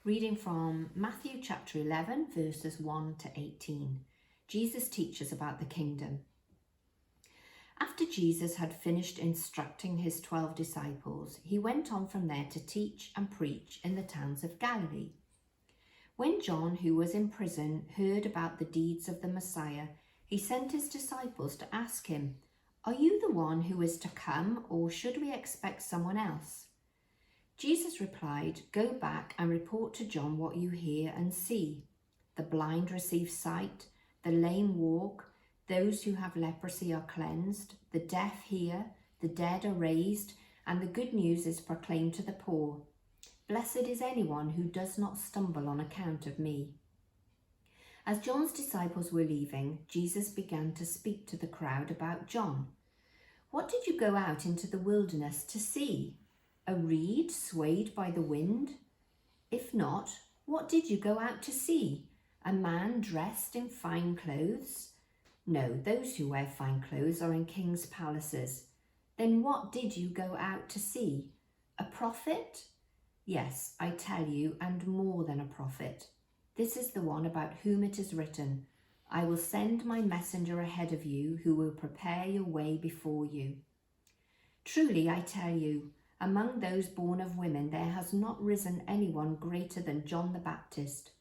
Reading from Matthew chapter 11, verses 1 to 18. Jesus teaches about the kingdom. After Jesus had finished instructing his 12 disciples, he went on from there to teach and preach in the towns of Galilee. When John, who was in prison, heard about the deeds of the Messiah, he sent his disciples to ask him, "Are you the one who is to come, or should we expect someone else?" Jesus replied, "Go back and report to John what you hear and see. The blind receive sight, the lame walk, those who have leprosy are cleansed, the deaf hear, the dead are raised, and the good news is proclaimed to the poor. Blessed is anyone who does not stumble on account of me." As John's disciples were leaving, Jesus began to speak to the crowd about John. "What did you go out into the wilderness to see? A reed swayed by the wind? If not, what did you go out to see? A man dressed in fine clothes? No, those who wear fine clothes are in king's palaces. Then what did you go out to see? A prophet? Yes, I tell you, and more than a prophet. This is the one about whom it is written, 'I will send my messenger ahead of you who will prepare your way before you.' Truly, I tell you, among those born of women there has not risen anyone greater than John the Baptist.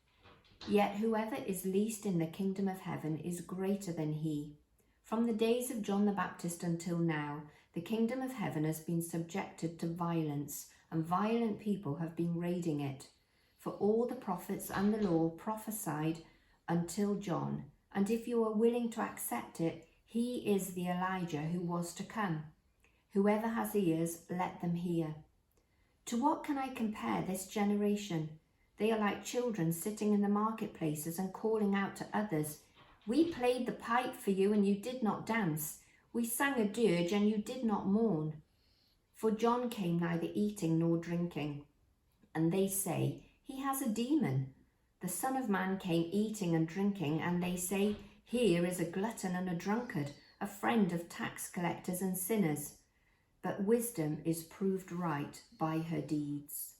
Yet whoever is least in the kingdom of heaven is greater than he. From the days of John the Baptist until now, the kingdom of heaven has been subjected to violence, and violent people have been raiding it. For all the prophets and the law prophesied until John, and if you are willing to accept it, he is the Elijah who was to come. Whoever has ears, let them hear. To what can I compare this generation? They are like children sitting in the marketplaces and calling out to others, 'We played the pipe for you and you did not dance. We sang a dirge and you did not mourn.' For John came neither eating nor drinking, and they say, 'He has a demon.' The Son of Man came eating and drinking, and they say, 'Here is a glutton and a drunkard, a friend of tax collectors and sinners.' But wisdom is proved right by her deeds."